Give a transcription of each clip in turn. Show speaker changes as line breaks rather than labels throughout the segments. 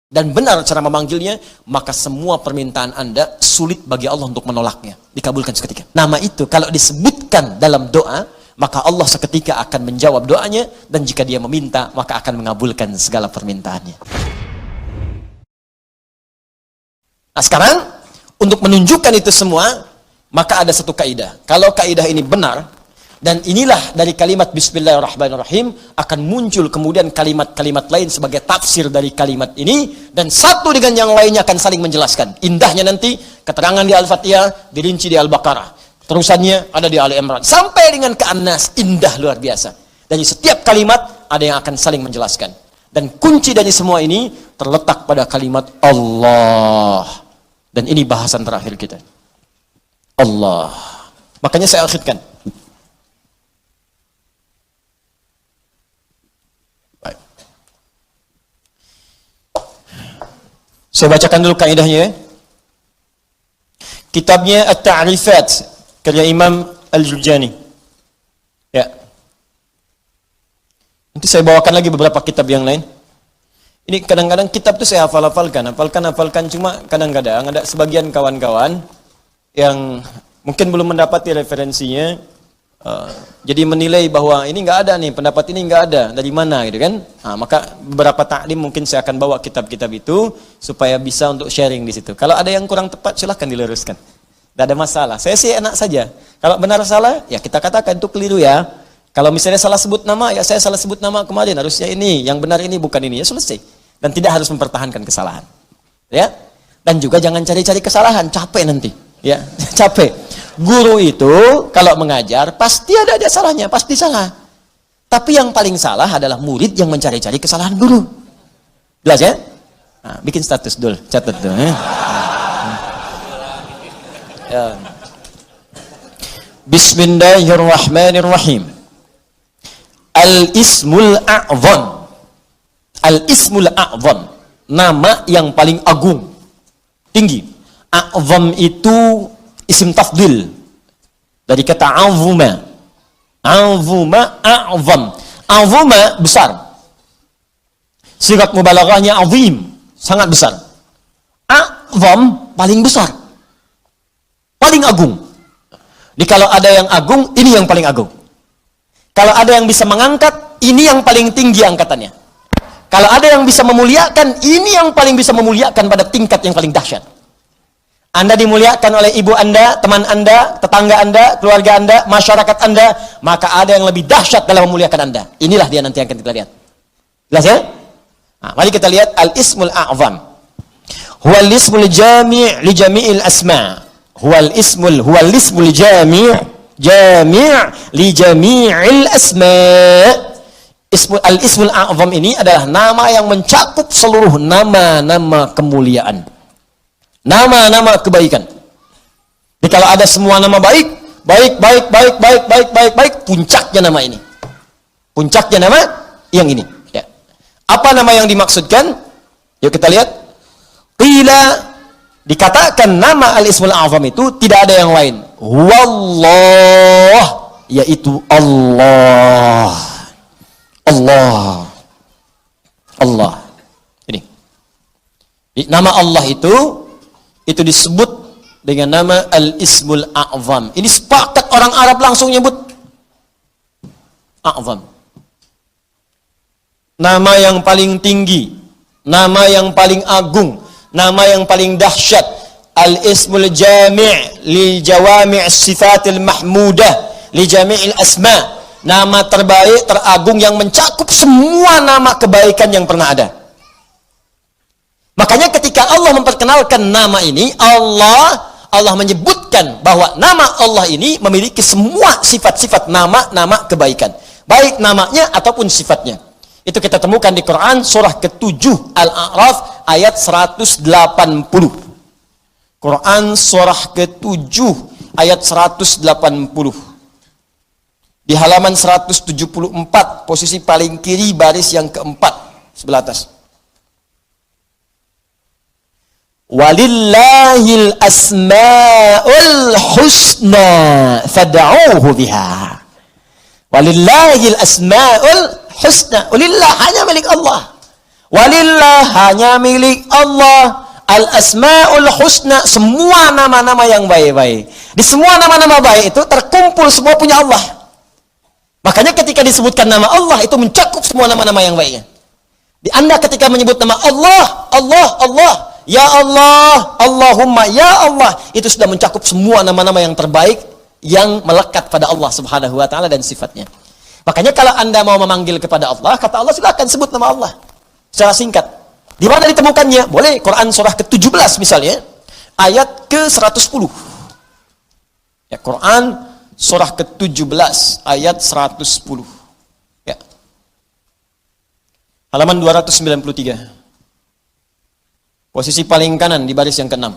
dan benar cara memanggilnya, maka semua permintaan Anda sulit bagi Allah untuk menolaknya, dikabulkan seketika. Nama itu kalau disebutkan dalam doa, maka Allah seketika akan menjawab doanya, dan jika dia meminta, maka akan mengabulkan segala permintaannya. Nah sekarang, untuk menunjukkan itu semua, maka ada satu kaidah. Kalau kaidah ini benar, dan inilah dari kalimat Bismillahirrahmanirrahim, akan muncul kemudian kalimat-kalimat lain sebagai tafsir dari kalimat ini, dan satu dengan yang lainnya akan saling menjelaskan. Indahnya nanti, keterangan di Al-Fatihah, dirinci di Al-Baqarah. Terusannya ada di Ali Imran. Sampai dengan ke An-Nas, indah luar biasa. Dan di setiap kalimat, ada yang akan saling menjelaskan. Dan kunci dari semua ini, terletak pada kalimat Allah. Dan ini bahasan terakhir kita. Allah. Makanya saya akhirkan. Baik. Saya bacakan dulu kaidahnya. Kitabnya At-Ta'rifat karya Imam Al-Jurjani. Ya. Nanti saya bawakan lagi beberapa kitab yang lain. Ini kadang-kadang kitab itu saya hafalkan, cuma kadang-kadang ada sebagian kawan-kawan yang mungkin belum mendapati referensinya, jadi menilai bahwa ini nggak ada nih, pendapat ini nggak ada, dari mana gitu kan? Nah, maka beberapa taklim mungkin saya akan bawa kitab-kitab itu supaya bisa untuk sharing di situ. Kalau ada yang kurang tepat silahkan diluruskan, tidak ada masalah. Saya sih enak saja. Kalau benar salah ya kita katakan itu keliru ya. Kalau misalnya salah sebut nama ya saya salah sebut nama kemarin, harusnya ini, yang benar ini bukan ini, ya selesai. Dan tidak harus mempertahankan kesalahan, ya. Dan juga jangan cari-cari kesalahan, capek nanti. Ya, capek. Guru itu kalau mengajar pasti ada salahnya, pasti salah. Tapi yang paling salah adalah murid yang mencari-cari kesalahan guru. Jelas ya? Nah, bikin status dulu, catat dulu. Ya. Bismillahirrahmanirrahim. Al-Ismul A'zam. Al-Ismul A'zam, nama yang paling agung, tinggi. A'zam itu isim tafdil dari kata azuma. Azuma, a'zam. Azuma besar. Sigat mubalaghahnya azim, sangat besar. A'zam paling besar, paling agung. Jadi kalau ada yang agung, ini yang paling agung. Kalau ada yang bisa mengangkat, ini yang paling tinggi angkatannya. Kalau ada yang bisa memuliakan, ini yang paling bisa memuliakan pada tingkat yang paling dahsyat. Anda dimuliakan oleh ibu Anda, teman Anda, tetangga Anda, keluarga Anda, masyarakat Anda, maka ada yang lebih dahsyat dalam memuliakan Anda. Inilah dia nanti yang akan kita lihat. Jelas ya? Nah, mari kita lihat Al-Ismul A'zam. Huwal ismul jami' li jami'il asma'. Huwal ismul jami' li jami'il asma'. Al-Ismul A'zam ini adalah nama yang mencakup seluruh nama-nama kemuliaan, nama-nama kebaikan. Jadi kalau ada semua nama baik, puncaknya nama ini. Puncaknya nama yang ini. Ya. Apa nama yang dimaksudkan? Yuk kita lihat. Qila, dikatakan nama Al-Ismul A'zam itu tidak ada yang lain. Wallah, yaitu Allah. Allah. Ini. Nama Allah itu disebut dengan nama Al-Ismul A'zam. Ini sepakat orang Arab langsung nyebut A'zam. Nama yang paling tinggi, nama yang paling agung, nama yang paling dahsyat. Al-Ismul Jami' li Jawami' Sifatil Mahmudah li Jami'il Asma'. Nama terbaik, teragung yang mencakup semua nama kebaikan yang pernah ada. Makanya ketika Allah memperkenalkan nama ini, Allah menyebutkan bahwa nama Allah ini memiliki semua sifat-sifat nama-nama kebaikan, baik namanya ataupun sifatnya. Itu kita temukan di Quran surah ke-7 Al-A'raf ayat 180. Quran surah ke-7 ayat 180. Di halaman 174, posisi paling kiri, baris yang keempat, sebelah atas. Walillahil asma'ul husna fad'uuhu biha. Walillahil asma'ul husna. Walillah, hanya milik Allah. Walillah, hanya milik Allah. Al-asma'ul husna, semua nama-nama yang baik-baik. Di semua nama-nama baik itu terkumpul semua punya Allah. Makanya ketika disebutkan nama Allah itu mencakup semua nama-nama yang baiknya. Di Anda ketika menyebut nama Allah, Allah, Allah, ya Allah, Allahumma, ya Allah, itu sudah mencakup semua nama-nama yang terbaik yang melekat pada Allah Subhanahu wa taala dan sifatnya. Makanya kalau Anda mau memanggil kepada Allah, kata Allah silakan sebut nama Allah secara singkat. Di mana ditemukannya? Boleh Quran surah ke-17 misalnya, ayat ke-110. Ya, Quran surah ke-17 ayat 110. Ya. Halaman 293. Posisi paling kanan di baris yang ke-6.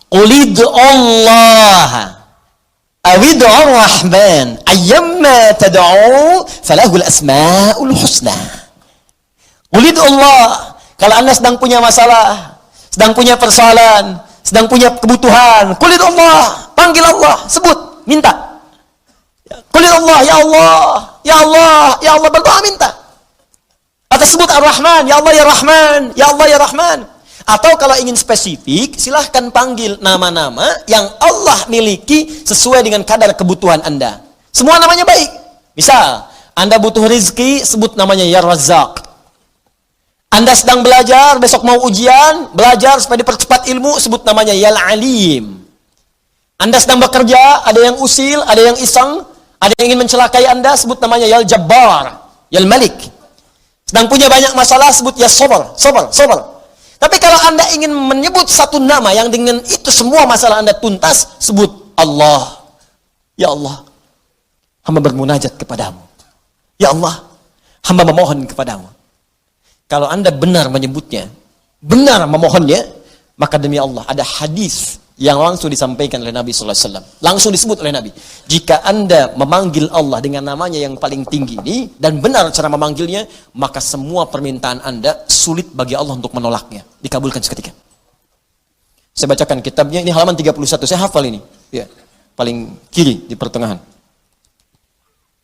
Qulid Allah awid'ur rahman ayyamma tad'u falahul asma'ul husna. Qulid Allah, kalau Anda sedang punya masalah, sedang punya persoalan, sedang punya kebutuhan, qulid Allah, panggil Allah, sebut, minta. Qulid Allah, ya Allah, ya Allah, ya Allah, berdoa minta. Atau sebut Ar-Rahman, ya Allah ya Rahman, ya Allah ya Rahman. Atau kalau ingin spesifik, silahkan panggil nama-nama yang Allah miliki sesuai dengan kadar kebutuhan Anda. Semua namanya baik. Misal, Anda butuh rezeki, sebut namanya ya Razzaq. Anda sedang belajar, besok mau ujian, belajar supaya dipercepat ilmu, sebut namanya Yal Alim. Anda sedang bekerja, ada yang usil, ada yang iseng, ada yang ingin mencelakai Anda, sebut namanya Yal Jabbar, Yal Malik. Sedang punya banyak masalah, sebut Ya Sabar, Sabar, Sabar. Tapi kalau Anda ingin menyebut satu nama yang dengan itu semua masalah Anda tuntas, sebut Allah. Ya Allah, hamba bermunajat kepadamu. Ya Allah, hamba memohon kepadamu. Kalau Anda benar menyebutnya, benar memohonnya, maka demi Allah ada hadis yang langsung disampaikan oleh Nabi sallallahu alaihi wasallam. Langsung disebut oleh Nabi. Jika Anda memanggil Allah dengan namanya yang paling tinggi ini dan benar cara memanggilnya, maka semua permintaan Anda sulit bagi Allah untuk menolaknya, dikabulkan seketika. Saya bacakan kitabnya, ini halaman 31. Saya hafal ini. Ya, paling kiri di pertengahan.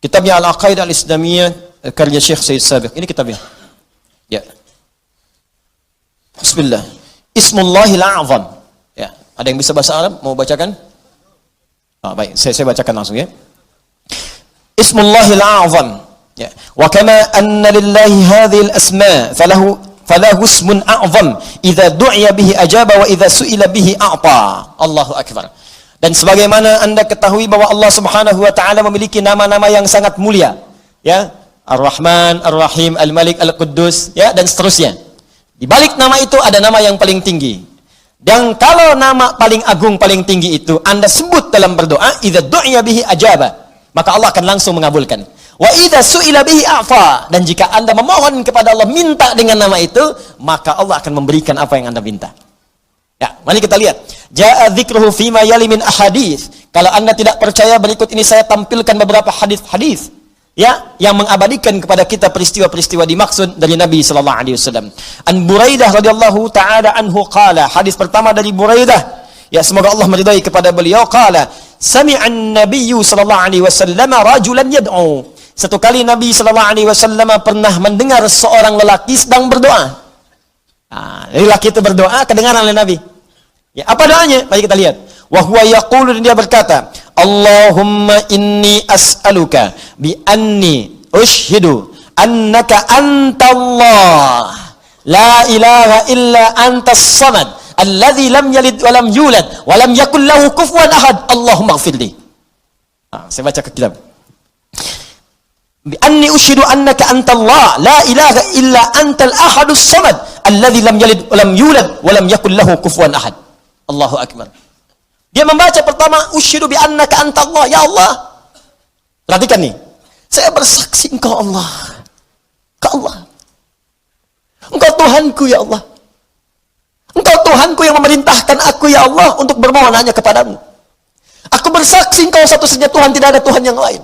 Kitabnya Al-Aqaidah Al-Islamiyah karya Syekh Said Sabiq. Ini kitabnya. Ya. Bismillah. Ismullahil A'zam. Ya, ada yang bisa bahasa Arab mau bacakan? Baik, saya bacakan langsung ya. Ismullahil A'zam. Ya. Wa kama anna lillahi hadhil asma falahu ismun a'zam idza du'iya bihi ajaba wa idza su'ila bihi a'ta. Allahu akbar. Dan sebagaimana Anda ketahui bahwa Allah Subhanahu wa taala memiliki nama-nama yang sangat mulia, ya. Ar-Rahman, Ar-Rahim, Al-Malik, Al-Quddus, ya, dan seterusnya. Di balik nama itu ada nama yang paling tinggi. Dan kalau nama paling agung, paling tinggi itu Anda sebut dalam berdoa, idza du'iya bihi ajaba, maka Allah akan langsung mengabulkan. Wa idza su'ila bihi a'fa, dan jika Anda memohon kepada Allah, minta dengan nama itu, maka Allah akan memberikan apa yang Anda minta. Ya, mari kita lihat. Ja'a dzikruhu fima yali min ahadits. Kalau Anda tidak percaya, berikut ini saya tampilkan beberapa hadis-hadis, ya, yang mengabadikan kepada kita peristiwa-peristiwa dimaksud dari Nabi sallallahu alaihi wasallam. An Buraidah radhiyallahu taala anhu qala, hadis pertama dari Buraidah, ya, semoga Allah meridai kepada beliau, qala sami'a an-nabiyyu sallallahu alaihi wasallam rajulan yad'u. Satu kali Nabi sallallahu alaihi wasallam pernah mendengar seorang lelaki sedang berdoa. Lelaki itu berdoa kedengaran oleh Nabi. Ya, apa doanya? Mari kita lihat. Wa huwa yaqulu, dia berkata, Allahumma inni as'aluka bi anni ushhidu annaka antallah la ilaha illa antas samad alladhi lam yalid wa lam yulad wa lam yakul lahu kufuwan ahad Allahumma ighfirli. Saya baca ke kitab. Bi anni ushhidu annaka antallah la ilaha illa antal ahadus samad alladhi lam yalid wa lam yulad wa lam yakul lahu kufuwan ahad. Allahu akbar. Dia membaca pertama, usyhidu bi annaka antallah, ya Allah. Perhatikan nih. Saya bersaksi Engkau Allah. Engkau Allah. Engkau Tuhanku ya Allah. Engkau Tuhanku yang memerintahkan aku ya Allah untuk bermohon hanya kepadamu. Aku bersaksi Engkau satu-satunya Tuhan, tidak ada Tuhan yang lain.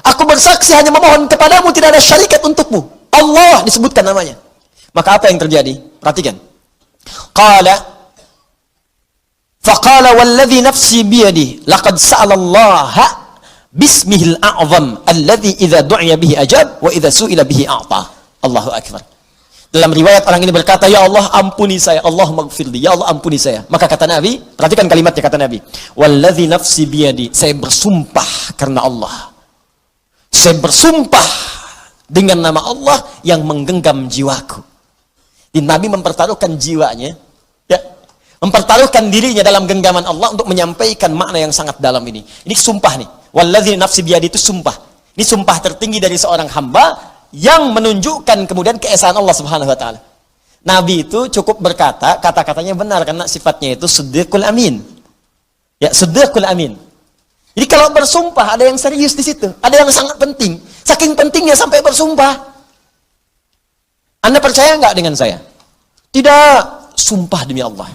Aku bersaksi hanya memohon kepadamu, tidak ada syarikat untukmu. Allah disebutkan namanya. Maka apa yang terjadi? Perhatikan. Faqala walladhi nafsi biyadi laqad sa'alallaha bismihil a'zam alladzi idza du'iya bihi ajab wa idza su'ila bihi a'ta. Allahu akbar. Dalam riwayat orang ini berkata, ya Allah ampuni saya, Allahumma gfirli, ya Allah ampuni saya. Maka kata Nabi, perhatikan kalimatnya kata Nabi, walladzi nafsi biyadi, saya bersumpah karena Allah. Saya bersumpah dengan nama Allah yang menggenggam jiwaku. Di Nabi mempertaruhkan jiwanya, ya, mempertaruhkan dirinya dalam genggaman Allah untuk menyampaikan makna yang sangat dalam ini. Ini sumpah nih. Walladzi nafsi biyadi itu sumpah. Ini sumpah tertinggi dari seorang hamba yang menunjukkan kemudian keesaan Allah Subhanahu wa taala. Nabi itu cukup berkata, kata-katanya benar karena sifatnya itu siddiqul amin. Ya, siddiqul amin. Jadi kalau bersumpah ada yang serius di situ, ada yang sangat penting. Saking pentingnya sampai bersumpah. Anda percaya nggak dengan saya? Tidak, sumpah demi Allah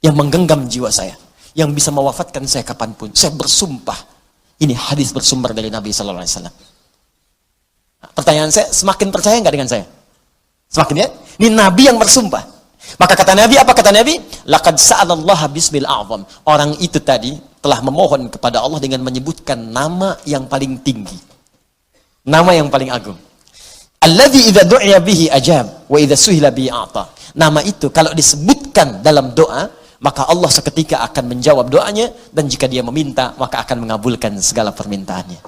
yang menggenggam jiwa saya, yang bisa mewafatkan saya kapanpun. Saya bersumpah. Ini hadis bersumber dari Nabi sallallahu alaihi wasallam. Pertanyaan saya, semakin percaya nggak dengan saya? Semakin ya? Ini Nabi yang bersumpah. Maka kata Nabi, apa kata Nabi? Laqad sa'alallaha bismil a'zam. Orang itu tadi telah memohon kepada Allah dengan menyebutkan nama yang paling tinggi. Nama yang paling agung. Alladzi idza du'iya bihi ajab wa idza suhila bihi a'ta. Nama itu kalau disebutkan dalam doa, maka Allah seketika akan menjawab doanya, dan jika dia meminta, maka akan mengabulkan segala permintaannya.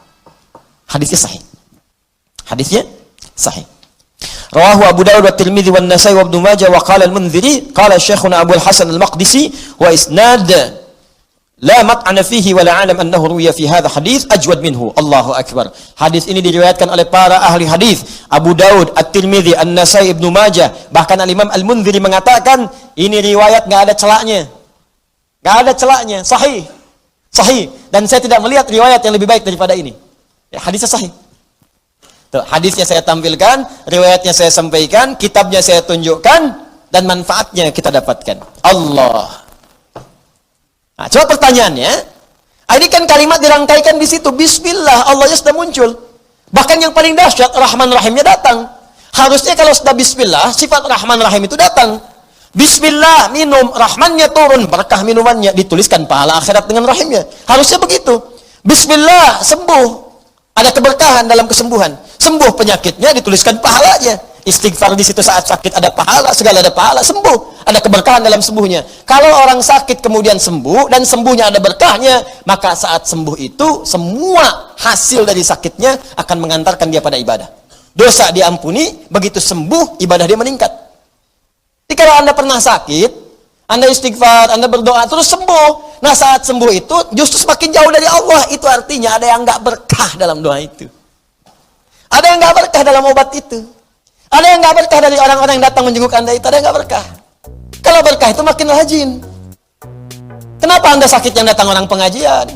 Hadisnya sahih. Hadisnya sahih. Rawahu Abu Dawud wa Tirmidzi wa Nasa'i wa Ibnu Majah wa qala al-Mundziri qala Syekhuna Abu al-Hasan al-Maqdisi wa isnad la mat'ana fihi wa la a'lam annahu ruwiya fi hadha hadits ajwad minhu. Allahu akbar. Hadis ini diriwayatkan oleh para ahli hadis, Abu Dawud, At-Tirmidzi, An-Nasa'i, Ibnu Majah, bahkan Al-Imam Al-Mundziri mengatakan ini riwayat enggak ada celaknya. Enggak ada celaknya, sahih. Sahih, dan saya tidak melihat riwayat yang lebih baik daripada ini. Ya, hadisnya sahih. Tuh, hadisnya saya tampilkan, riwayatnya saya sampaikan, kitabnya saya tunjukkan, dan manfaatnya kita dapatkan. Allah. Nah, coba pertanyaannya, ini kan kalimat dirangkaikan di situ, Bismillah, Allahnya sudah muncul. Bahkan yang paling dahsyat, Rahman Rahimnya datang. Harusnya kalau sudah Bismillah, sifat Rahman Rahim itu datang. Bismillah, minum, Rahmannya turun, berkah minumannya, dituliskan pahala akhirat dengan Rahimnya. Harusnya begitu. Bismillah, sembuh. Ada keberkahan dalam kesembuhan. Sembuh penyakitnya, dituliskan pahalanya. Istighfar di situ saat sakit ada pahala, segala ada pahala, sembuh. Ada keberkahan dalam sembuhnya. Kalau orang sakit kemudian sembuh, dan sembuhnya ada berkahnya, maka saat sembuh itu, semua hasil dari sakitnya akan mengantarkan dia pada ibadah. Dosa diampuni, begitu sembuh, ibadah dia meningkat. Jadi kalau Anda pernah sakit, Anda istighfar, Anda berdoa, terus sembuh. Nah saat sembuh itu justru semakin jauh dari Allah. Itu artinya ada yang nggak berkah dalam doa itu. Ada yang nggak berkah dalam obat itu. Ada yang nggak berkah dari orang-orang yang datang menjenguk Anda itu. Ada yang nggak berkah. Kalau berkah itu makin rajin. Kenapa Anda sakit yang datang orang pengajian?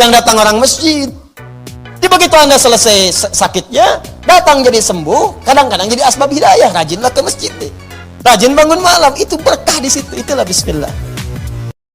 Yang datang orang masjid? Jadi begitu Anda selesai sakitnya, datang jadi sembuh, kadang-kadang jadi asbab hidayah. Rajinlah ke masjid. Rajin bangun malam, itu berkah di situ. Itulah Bismillah.